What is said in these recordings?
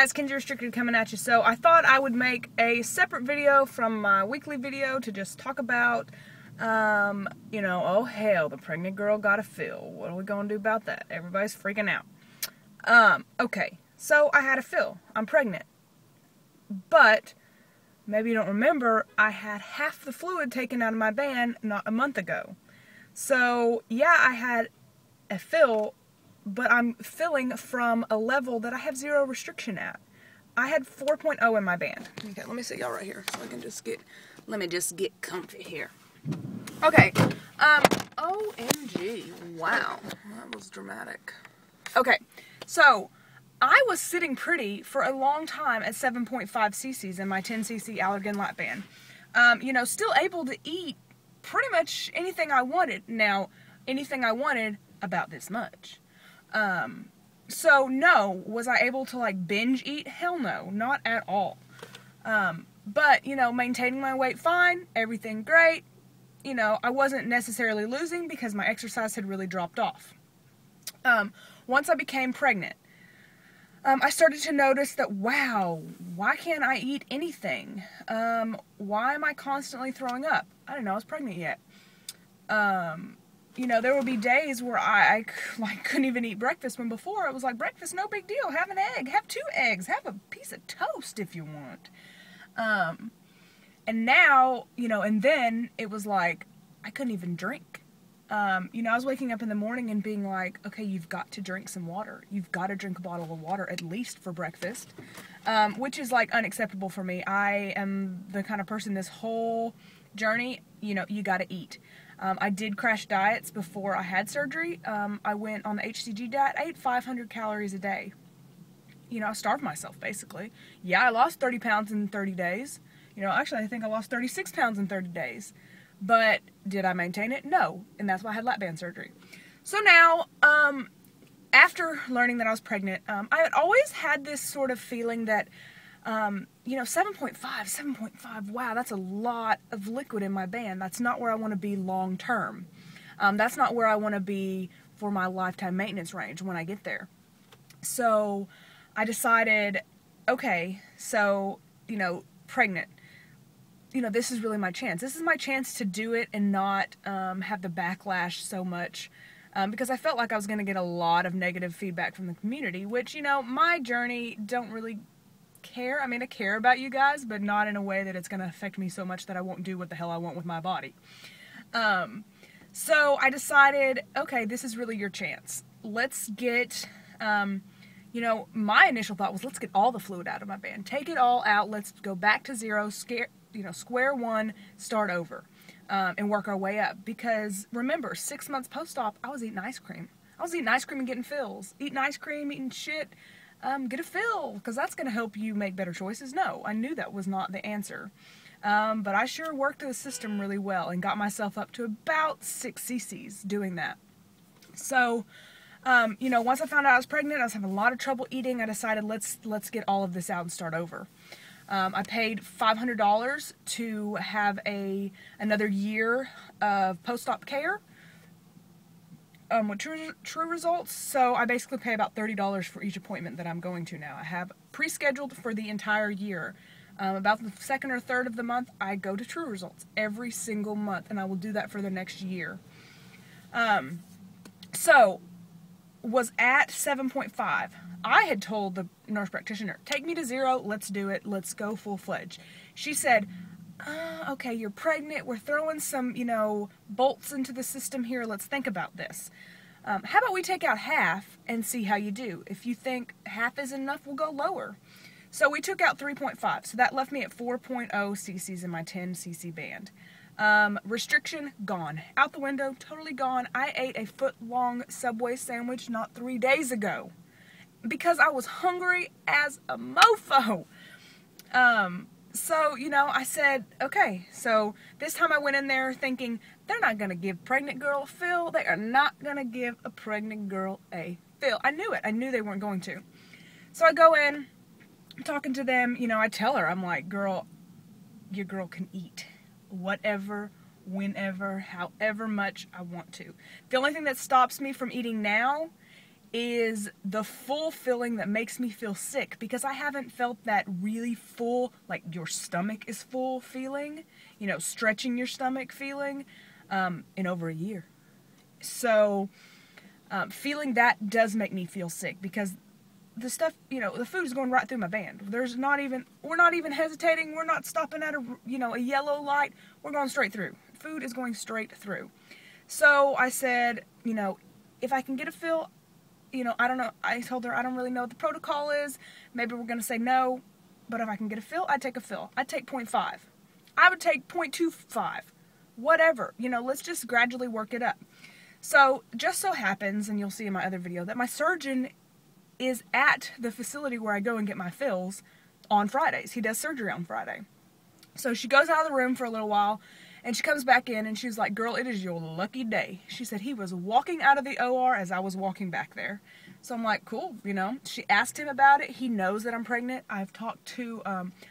guys, KenzeRestricted coming at you. So I thought I would make a separate video from my weekly video to just talk about, you know, oh hell, the pregnant girl got a fill. What are we gonna do about that? Everybody's freaking out. Okay, so I had a fill. I'm pregnant. But, maybe you don't remember, I had half the fluid taken out of my band not a month ago. So, yeah, I had a fill, but I'm filling from a level that I have 0 restriction at. I had 4.0 in my band. Okay, let me sit y'all right here so I can just get, let me just get comfy here. Okay, OMG, wow, that was dramatic. Okay, so I was sitting pretty for a long time at 7.5 cc's in my 10 cc Allergan lap band. You know, still able to eat pretty much anything I wanted. Now, anything I wanted about this much. So no, was I able to like binge eat? Hell no, not at all. But, you know, maintaining my weight fine, everything great. You know, I wasn't necessarily losing because my exercise had really dropped off. Once I became pregnant, I started to notice that, wow, why can't I eat anything? Why am I constantly throwing up? I didn't know I was pregnant yet. You know, there would be days where I like couldn't even eat breakfast, when before it was like, breakfast, no big deal, have an egg, have 2 eggs, have a piece of toast if you want. And now, you know, and then it was like, I couldn't even drink. You know, I was waking up in the morning and being like, okay, you've got to drink some water. You've got to drink a bottle of water at least for breakfast, which is like unacceptable for me. I am the kind of person this whole journey, you know, you got to eat. I did crash diets before I had surgery. I went on the HCG diet. I ate 500 calories a day. You know, I starved myself basically. Yeah, I lost 30 pounds in 30 days. You know, actually I think I lost 36 pounds in 30 days. But did I maintain it? No. And that's why I had lap band surgery. So now, after learning that I was pregnant, I had always had this sort of feeling that, you know, 7.5, wow, that's a lot of liquid in my band. That's not where I want to be long term. That's not where I want to be for my lifetime maintenance range when I get there. So I decided, okay, so, you know, pregnant. You know, this is really my chance. This is my chance to do it and not have the backlash so much, because I felt like I was going to get a lot of negative feedback from the community, which, you know, my journey don't really care. I mean, I care about you guys, but not in a way that it's going to affect me so much that I won't do what the hell I want with my body. So I decided, okay, this is really your chance. Let's get, you know, my initial thought was, let's get all the fluid out of my band. Take it all out. Let's go back to 0, square one, start over, and work our way up. Because remember, 6 months post-op, I was eating ice cream. I was eating ice cream and getting fills. Eating ice cream, eating shit, get a fill, because that's going to help you make better choices. No, I knew that was not the answer. But I sure worked the system really well and got myself up to about 6 cc's doing that. So, you know, once I found out I was pregnant, I was having a lot of trouble eating. I decided, let's get all of this out and start over. I paid $500 to have another year of post-op care with true results. So I basically pay about $30 for each appointment that I'm going to now. I have pre-scheduled for the entire year. About the 2nd or 3rd of the month, I go to True Results every single month, and I will do that for the next year. So, was at 7.5. I had told the nurse practitioner, take me to 0, let's do it, let's go full-fledged. She said, okay, you're pregnant, we're throwing some, you know, bolts into the system here, let's think about this. How about we take out half and see how you do? If you think half is enough, we'll go lower. So we took out 3.5, so that left me at 4.0 cc's in my 10 cc band. Restriction, gone. Out the window, totally gone. I ate a foot-long Subway sandwich not 3 days ago because I was hungry as a mofo. So, you know, I said, okay, so this time I went in there thinking, they're not going to give pregnant girl a fill. They are not going to give a pregnant girl a fill. I knew it. I knew they weren't going to. So I go in, I'm talking to them, you know, I tell her, I'm like, girl, your girl can eat whatever, whenever, however much I want to. The only thing that stops me from eating now is the full filling that makes me feel sick, because I haven't felt that really full, like your stomach is full feeling, you know, stretching your stomach feeling, in over a year. So, feeling that does make me feel sick, because the stuff, you know, the food is going right through my band. We're not even hesitating. We're not stopping at a yellow light. We're going straight through. Food is going straight through. So I said, you know, if I can get a fill, you know, I don't know. I told her I don't really know what the protocol is. Maybe we're going to say no. But if I can get a fill, I'd take a fill. I'd take 0.5. I would take 0.25. Whatever. You know, let's just gradually work it up. So, just so happens, and you'll see in my other video, that my surgeon is at the facility where I go and get my fills on Fridays. He does surgery on Friday. So she goes out of the room for a little while, and she comes back in, and she's like, girl, it is your lucky day. She said he was walking out of the OR as I was walking back there. So I'm like, cool, you know. She asked him about it. He knows that I'm pregnant. I've talked to,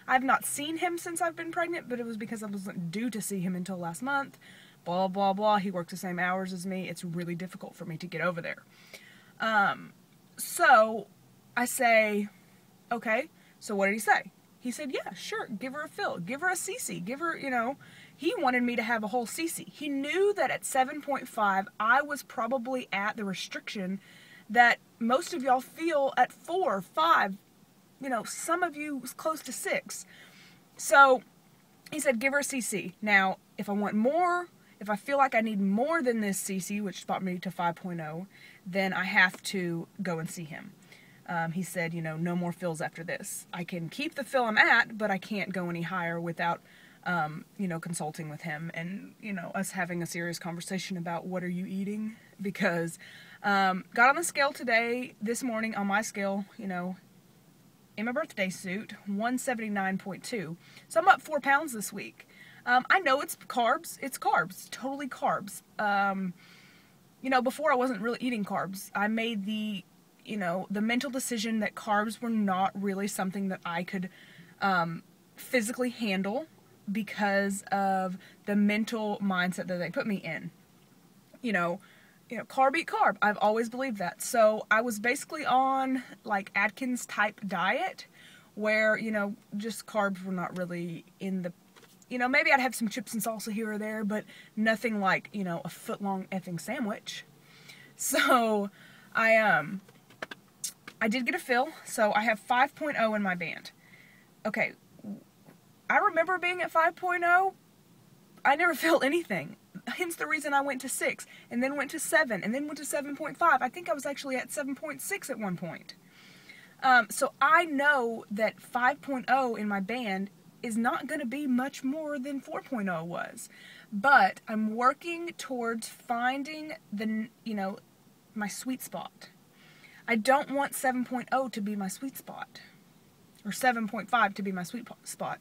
I've not seen him since I've been pregnant, but it was because I wasn't due to see him until last month. Blah, blah, blah. He works the same hours as me. It's really difficult for me to get over there. So I say, okay, so what did he say? He said, yeah, sure, give her a fill, give her a cc, give her, you know, he wanted me to have a whole cc. He knew that at 7.5, I was probably at the restriction that most of y'all feel at 4, 5, you know, some of you was close to 6. So he said, give her a cc. Now, if I want more, if I feel like I need more than this cc, which brought me to 5.0, then I have to go and see him. He said, you know, no more fills after this. I can keep the fill I'm at, but I can't go any higher without, you know, consulting with him and, you know, us having a serious conversation about what are you eating, because got on the scale today, this morning on my scale, you know, in my birthday suit, 179.2. So I'm up 4 pounds this week. I know it's carbs. It's carbs. Totally carbs. You know, before I wasn't really eating carbs. I made the, you know, the mental decision that carbs were not really something that I could physically handle because of the mental mindset that they put me in. You know, carb eat carb. I've always believed that. So I was basically on like Atkins type diet where, you know, just carbs were not really in the, you know, maybe I'd have some chips and salsa here or there, but nothing like, you know, a foot-long effing sandwich. So I did get a fill, so I have 5.0 in my band. Okay, I remember being at 5.0. I never felt anything. Hence the reason I went to 6, and then went to 7, and then went to 7.5. I think I was actually at 7.6 at one point. So I know that 5.0 in my band is not going to be much more than 4.0 was. But I'm working towards finding the, you know, my sweet spot. I don't want 7.0 to be my sweet spot. Or 7.5 to be my sweet spot.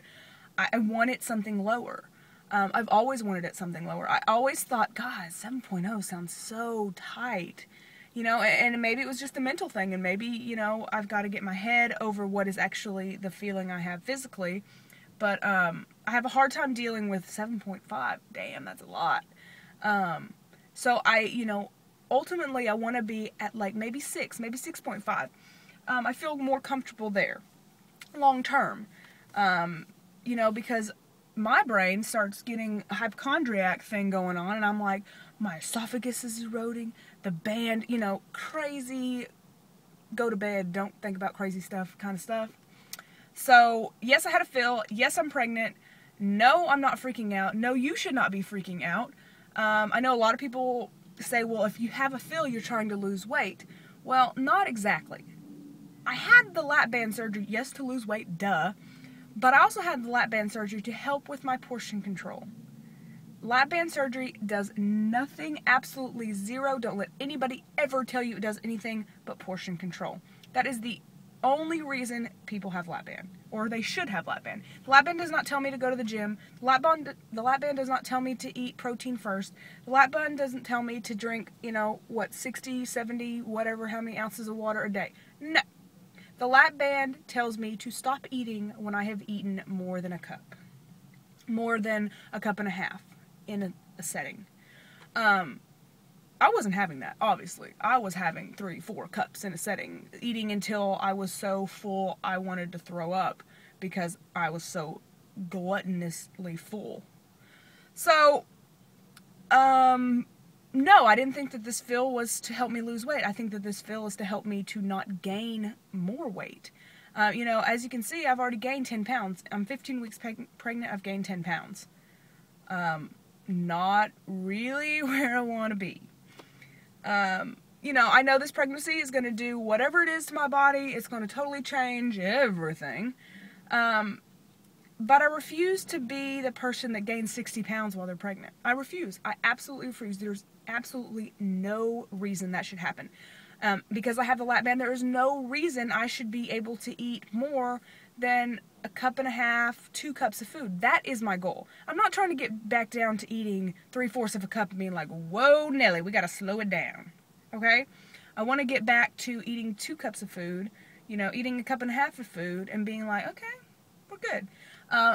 I want it something lower. I've always wanted it something lower. I always thought, God, 7.0 sounds so tight. You know, and maybe it was just a mental thing. And maybe, you know, I've got to get my head over what is actually the feeling I have physically. But I have a hard time dealing with 7.5. Damn, that's a lot. So I, you know, ultimately I want to be at like maybe 6, maybe 6.5. I feel more comfortable there long term. You know, because my brain starts getting a hypochondriac thing going on, and I'm like, my esophagus is eroding, the band, you know, crazy, go to bed, don't think about crazy stuff kind of stuff. So, yes, I had a fill. Yes, I'm pregnant. No, I'm not freaking out. No, you should not be freaking out. I know a lot of people say, well, if you have a fill, you're trying to lose weight. Well, not exactly. I had the lap band surgery, yes, to lose weight, duh. But I also had the lap band surgery to help with my portion control. Lap band surgery does nothing, absolutely zero. Don't let anybody ever tell you it does anything but portion control. That is the only reason people have lap band, or they should have lap band. The lap band does not tell me to go to the gym. The lap band does not tell me to eat protein first. The lap band doesn't tell me to drink, you know, what, 60, 70, whatever, how many ounces of water a day. No. The lap band tells me to stop eating when I have eaten more than a cup. More than a cup and a half in a setting. I wasn't having that, obviously. I was having 3, 4 cups in a setting, eating until I was so full I wanted to throw up because I was so gluttonously full. So, no, I didn't think that this fill was to help me lose weight. I think that this fill is to help me to not gain more weight. You know, as you can see, I've already gained 10 pounds. I'm 15 weeks pregnant. I've gained 10 pounds. Not really where I want to be. You know, I know this pregnancy is going to do whatever it is to my body. It's going to totally change everything. But I refuse to be the person that gains 60 pounds while they're pregnant. I refuse. I absolutely refuse. There's absolutely no reason that should happen. Because I have the lap band, there is no reason I should be able to eat more than a cup and a half, 2 cups of food. That is my goal. I'm not trying to get back down to eating 3/4 of a cup and being like, whoa, Nelly, we got to slow it down. Okay? I want to get back to eating 2 cups of food, you know, eating a cup and a half of food and being like, okay, we're good.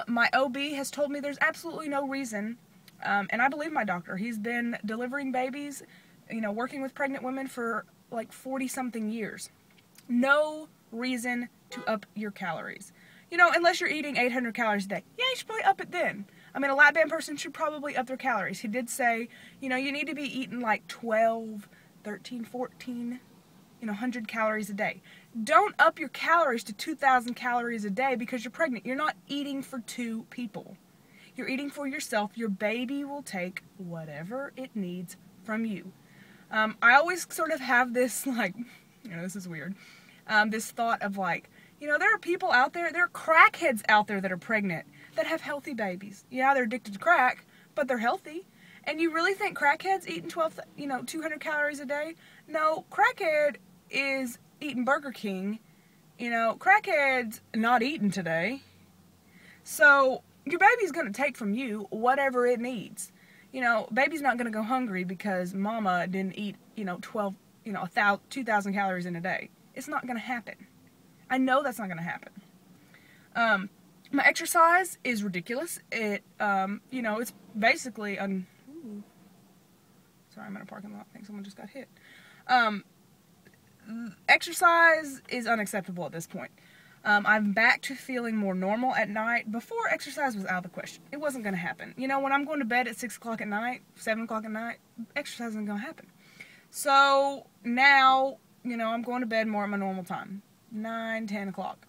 My OB has told me there's absolutely no reason, and I believe my doctor. He's been delivering babies, you know, working with pregnant women for like 40-something years. No reason to up your calories. You know, unless you're eating 800 calories a day. Yeah, you should probably up it then. I mean, a lap band person should probably up their calories. He did say, you know, you need to be eating like 12, 13, 14, 100 calories a day. Don't up your calories to 2,000 calories a day because you're pregnant. You're not eating for 2 people. You're eating for yourself. Your baby will take whatever it needs from you. I always sort of have this, like, this is weird, this thought of like, there are people out there, there are crackheads out there that are pregnant that have healthy babies. Yeah, they're addicted to crack, but they're healthy. And you really think crackheads eating 200 calories a day? No, crackhead is eating Burger King. Crackhead's not eating today. So your baby's going to take from you whatever it needs. Baby's not going to go hungry because mama didn't eat, 2,000 calories in a day. It's not going to happen. I know that's not going to happen. My exercise is ridiculous. It's basically sorry, I'm in a parking lot. I think someone just got hit. Exercise is unacceptable at this point. I'm back to feeling more normal at night. Before, exercise was out of the question. It wasn't going to happen. When I'm going to bed at 6 o'clock at night, 7 o'clock at night, exercise isn't going to happen. So now, I'm going to bed more at my normal time, 9, 10 o'clock.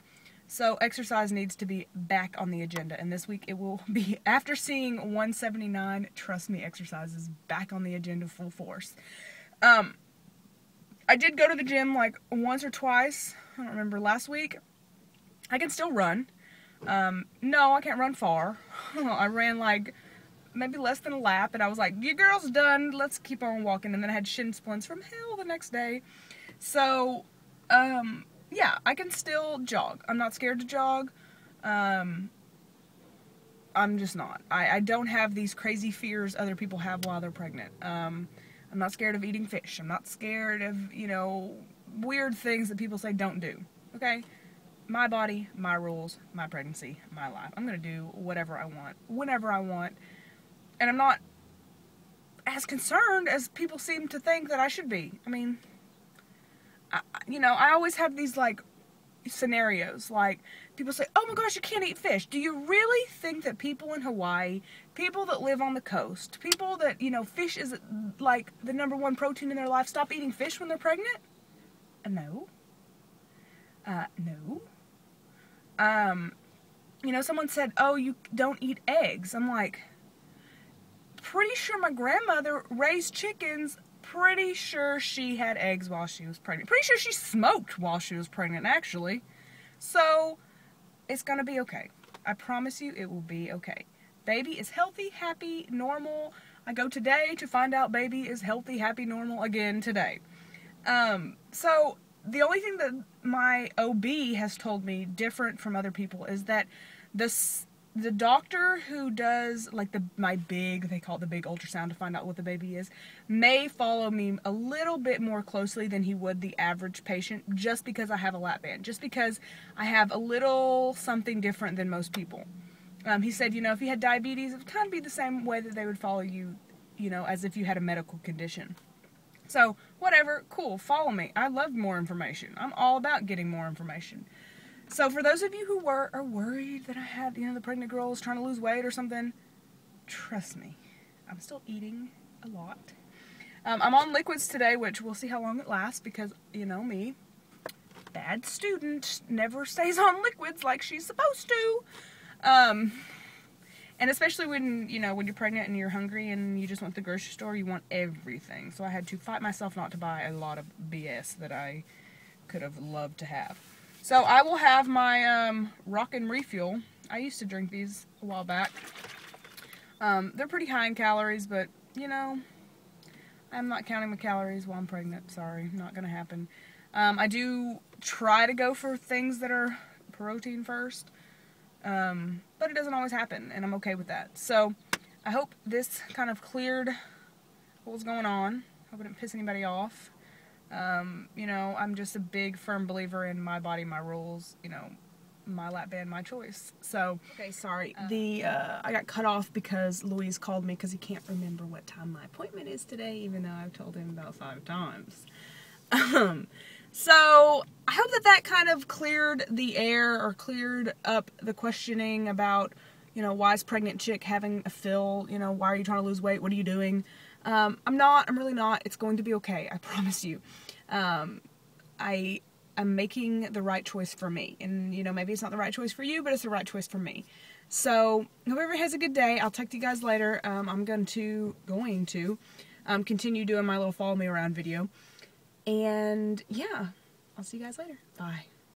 So exercise needs to be back on the agenda. And this week it will be, after seeing 179, trust me, exercise is back on the agenda full force. I did go to the gym like once or twice, I don't remember, last week. I can still run. No, I can't run far. I ran like maybe less than a lap, and I was like, your girl's done, let's keep on walking. And then I had shin splints from hell the next day. So, yeah, I can still jog. I'm not scared to jog. I'm just not. I don't have these crazy fears other people have while they're pregnant. I'm not scared of eating fish. I'm not scared of, weird things that people say don't do. Okay? My body, my rules, my pregnancy, my life. I'm going to do whatever I want, whenever I want. And I'm not as concerned as people seem to think that I should be. I mean, I always have these, like, scenarios. Like, people say, oh my gosh, you can't eat fish. Do you really think that people in Hawaii, people that live on the coast, people that, fish is, like, the #1 protein in their life, stop eating fish when they're pregnant? No. No. Someone said, oh, you don't eat eggs. I'm like, pretty sure my grandmother raised chickens. Pretty sure she had eggs while she was pregnant. Pretty sure she smoked while she was pregnant, actually. So, it's gonna be okay. I promise you it will be okay. Baby is healthy, happy, normal. I go today to find out baby is healthy, happy, normal again today. So, the only thing that my OB has told me different from other people is that the doctor who does, like, they call it the big ultrasound to find out what the baby is, may follow me a little bit more closely than he would the average patient, just because I have a lap band, just because I have a little something different than most people. He said, if you had diabetes, it would kind of be the same way that they would follow you, as if you had a medical condition. So, whatever, cool, follow me. I love more information. I'm all about getting more information. So, for those of you who are worried that I had, the pregnant girls trying to lose weight or something, trust me, I'm still eating a lot. I'm on liquids today, which we'll see how long it lasts because, me, bad student, never stays on liquids like she's supposed to. And especially when you're pregnant and you're hungry and you just went to the grocery store, you want everything. So I had to fight myself not to buy a lot of BS that I could have loved to have. So I will have my Rockin' Refuel. I used to drink these a while back. They're pretty high in calories, but, I'm not counting my calories while I'm pregnant. Sorry, not going to happen. I do try to go for things that are protein first. But it doesn't always happen, and I'm okay with that. So, I hope this kind of cleared what was going on. Hope I didn't piss anybody off. I'm just a big, firm believer in my body, my rules, my lap band, my choice. So, okay, sorry. I got cut off because Louise called me because he can't remember what time my appointment is today, even though I've told him about 5 times. So, I hope that kind of cleared the air or cleared up the questioning about, why is pregnant chick having a fill? Why are you trying to lose weight? What are you doing? I'm really not. It's going to be okay. I promise you. I'm making the right choice for me. And, maybe it's not the right choice for you, but it's the right choice for me. So, hope everybody has a good day. I'll talk to you guys later. I'm going to continue doing my little follow me around video. And, yeah, I'll see you guys later. Bye.